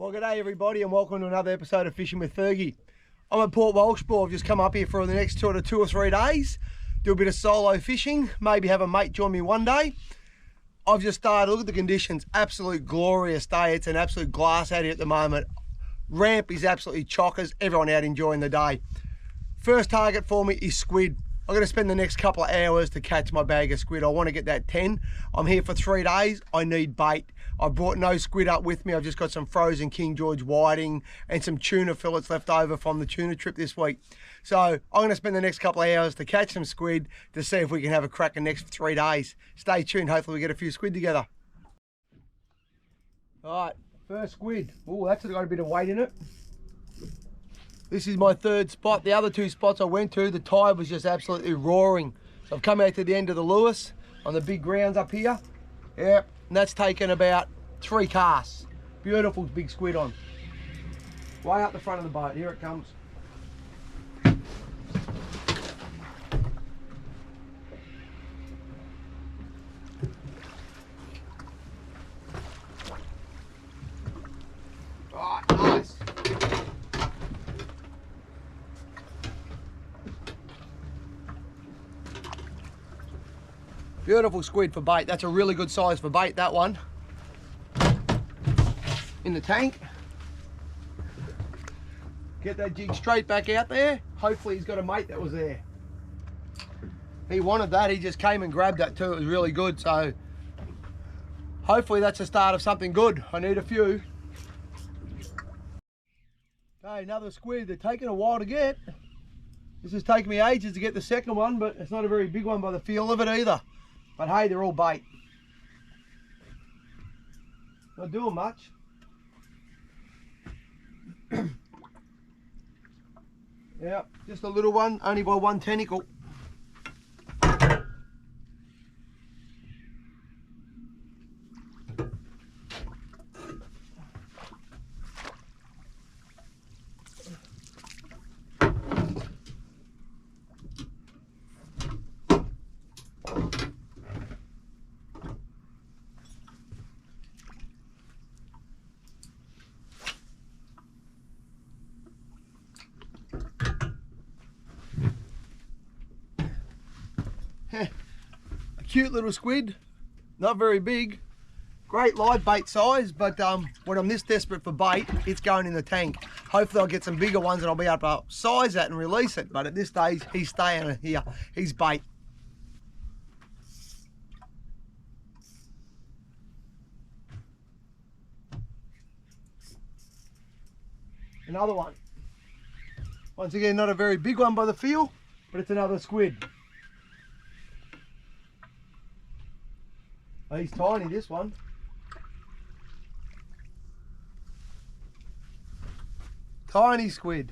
Well, g'day everybody and welcome to another episode of Fishing with Fergie. I'm at Port Welshpool. I've just come up here for the next 2 or 3 days. Do a bit of solo fishing, maybe have a mate join me one day. I've just started, look at the conditions, absolute glorious day. It's an absolute glass out here at the moment. Ramp is absolutely chockers, everyone out enjoying the day. First target for me is squid. I'm going to spend the next couple of hours to catch my bag of squid. I want to get that 10. I'm here for 3 days. I need bait. I brought no squid up with me. I've just got some frozen King George whiting and some tuna fillets left over from the tuna trip this week. So I'm going to spend the next couple of hours to catch some squid to see if we can have a crack in the next 3 days. Stay tuned. Hopefully we get a few squid together. All right, first squid. Oh, that's got a bit of weight in it. This is my third spot. The other 2 spots I went to, the tide was just absolutely roaring. So I've come out to the end of the Lewis on the big grounds up here. Yep, and that's taken about 3 casts. Beautiful big squid on. Way up the front of the boat, here it comes. Right, nice. Beautiful squid for bait. That's a really good size for bait, that one. In the tank. Get that jig straight back out there. Hopefully he's got a mate that was there. He wanted that. He just came and grabbed that too. It was really good. So hopefully that's the start of something good. I need a few. Okay, another squid. They're taking a while to get. This has taken me ages to get the second one, but it's not a very big one by the feel of it either. But hey, they're all bait. Not doing much. Yeah, just a little one, only by 1 tentacle. A cute little squid, not very big, great live bait size, but when I'm this desperate for bait, it's going in the tank. Hopefully I'll get some bigger ones and I'll be able to size that and release it, but at this stage he's staying here, he's bait. Another one. Once again, not a very big one by the feel, but it's another squid. Oh, he's tiny, this one. Tiny squid.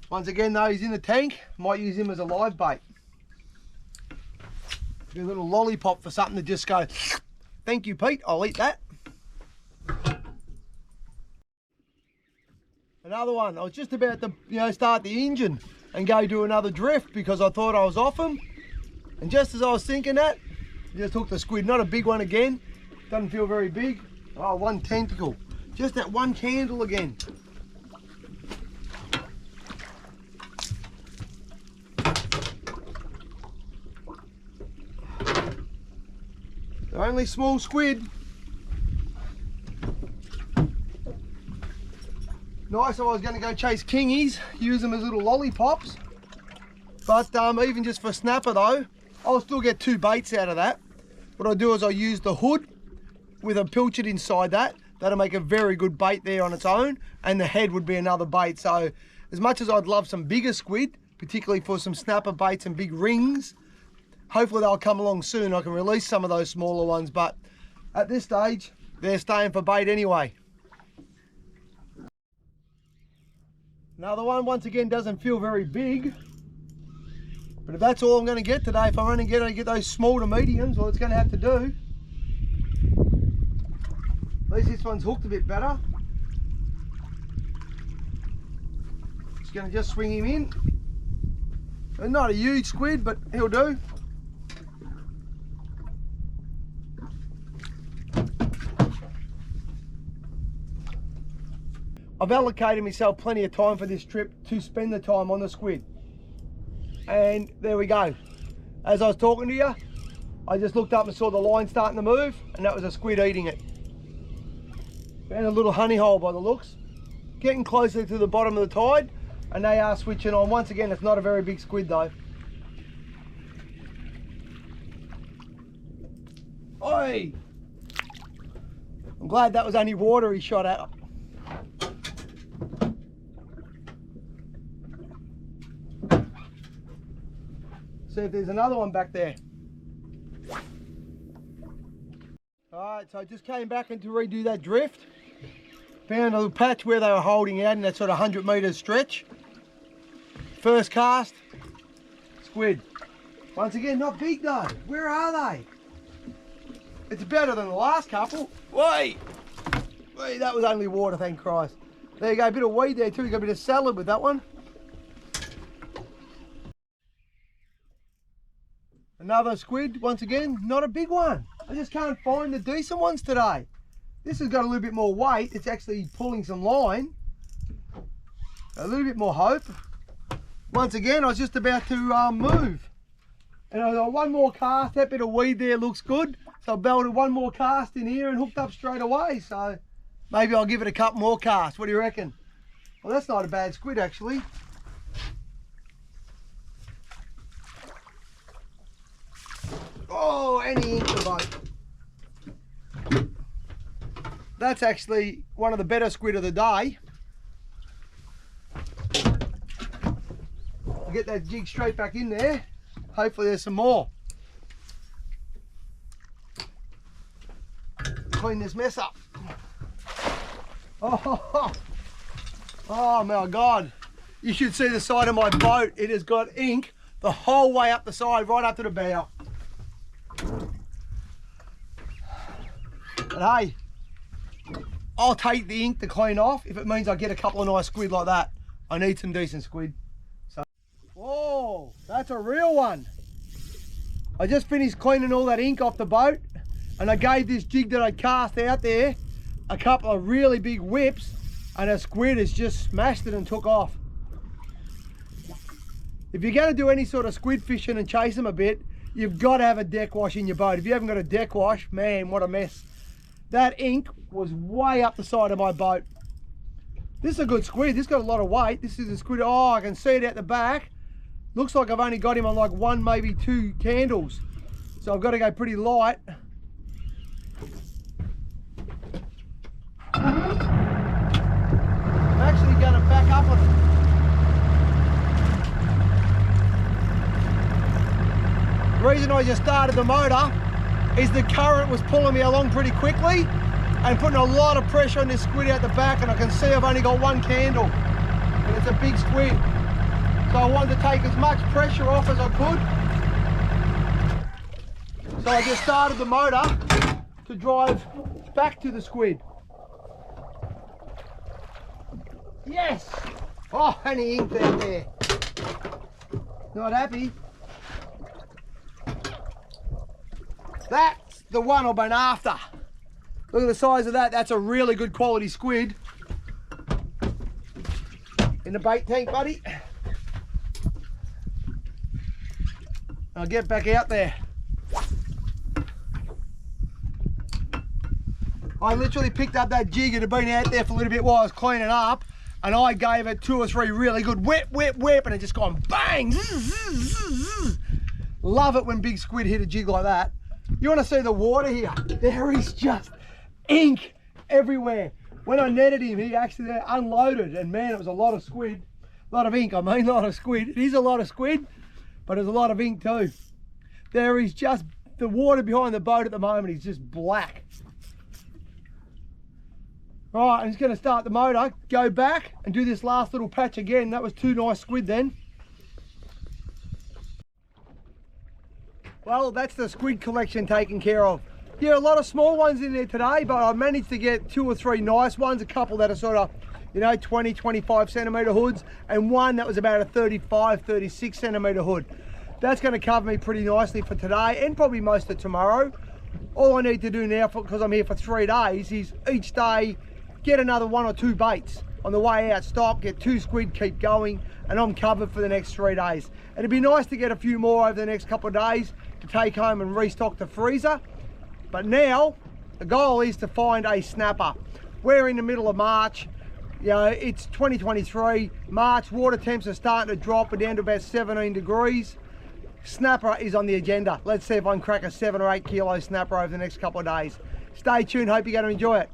Once again though, he's in the tank. Might use him as a live bait. Do a little lollipop for something to just go, thank you Pete, I'll eat that. Another one. I was just about to start the engine and go do another drift because I thought I was off him. And just as I was thinking that, just hooked the squid. Not a big one again. Doesn't feel very big. Oh, 1 tentacle. Just that 1 candle again. They're only small squid. Nice, I was going to go chase kingies, use them as little lollipops. But even just for snapper though, I'll still get 2 baits out of that. What I do is I use the hood with a pilchard inside that. That'll make a very good bait there on its own, and the head would be another bait. So as much as I'd love some bigger squid, particularly for some snapper baits and big rings, hopefully they'll come along soon. I can release some of those smaller ones, but at this stage, they're staying for bait anyway. Another one, once again, doesn't feel very big. But if that's all I'm going to get today, if I'm only going to get those small to mediums, well, it's going to have to do. At least this one's hooked a bit better. Just going to just swing him in. And not a huge squid, but he'll do. I've allocated myself plenty of time for this trip to spend the time on the squid. And there we go. As I was talking to you, I just looked up and saw the line starting to move, and that was a squid eating it. Found a little honey hole by the looks. Getting closer to the bottom of the tide, and they are switching on. Once again, it's not a very big squid though. Oi! I'm glad that was only water he shot at. See if there's another one back there. Alright, so I just came back in to redo that drift. Found a little patch where they were holding out in that sort of 100 metres stretch. First cast, squid. Once again, not big though. Where are they? It's better than the last couple. Wait, that was only water, thank Christ. There you go, a bit of weed there too. You got a bit of salad with that one. Another squid, once again, not a big one. I just can't find the decent ones today. This has got a little bit more weight. It's actually pulling some line. A little bit more hope. Once again, I was just about to move. And I got one more cast. That bit of weed there looks good. So I belted one more cast in here and hooked up straight away. So maybe I'll give it a couple more casts. What do you reckon? Well, that's not a bad squid actually. Oh, any ink the boat. That's actually one of the better squid of the day. I'll get that jig straight back in there. Hopefully there's some more. Clean this mess up. Oh my God. You should see the side of my boat. It has got ink the whole way up the side, right up to the bow. But hey, I'll take the ink to clean off if it means I get a couple of nice squid like that. I need some decent squid. So, whoa, that's a real one. I just finished cleaning all that ink off the boat, and I gave this jig that I cast out there a couple of really big whips, and a squid has just smashed it and took off. If you're going to do any sort of squid fishing and chase them a bit, you've got to have a deck wash in your boat. If you haven't got a deck wash, man, what a mess. That ink was way up the side of my boat. This is a good squid. This got a lot of weight. This is a squid. Oh, I can see it out the back. Looks like I've only got him on like one, maybe two candles. So I've got to go pretty light. I'm actually going to back up on it. The reason I just started the motor is the current was pulling me along pretty quickly and putting a lot of pressure on this squid out the back, and I can see I've only got one candle and it's a big squid. So I wanted to take as much pressure off as I could. So I just started the motor to drive back to the squid. Yes! Oh, any ink there. Not happy. That's the one I've been after. Look at the size of that. That's a really good quality squid. In the bait tank, buddy. I'll get back out there. I literally picked up that jig. It had been out there for a little bit while I was cleaning up, and I gave it 2 or 3 really good whip, and it just gone bang. Love it when big squid hit a jig like that. You want to see the water here? There is just ink everywhere. When I netted him, he actually unloaded, and man, it was a lot of squid. A lot of ink, I mean, a lot of squid. It is a lot of squid, but there's a lot of ink too. There is just, the water behind the boat at the moment is just black. Right, I'm just going to start the motor, go back and do this last little patch again. That was 2 nice squid then. Well, that's the squid collection taken care of. Yeah, a lot of small ones in there today, but I managed to get 2 or 3 nice ones, a couple that are sort of, you know, 20, 25 centimetre hoods, and one that was about a 35, 36 centimetre hood. That's going to cover me pretty nicely for today and probably most of tomorrow. All I need to do now, because I'm here for 3 days, is each day get another 1 or 2 baits. on the way out, stop, get 2 squid, keep going, and I'm covered for the next 3 days. It'd be nice to get a few more over the next couple of days to take home and restock the freezer. But now, the goal is to find a snapper. We're in the middle of March. You know, it's 2023, March, water temps are starting to drop. We're down to about 17 degrees. Snapper is on the agenda. Let's see if I can crack a 7 or 8 kilo snapper over the next couple of days. Stay tuned, hope you're going to enjoy it.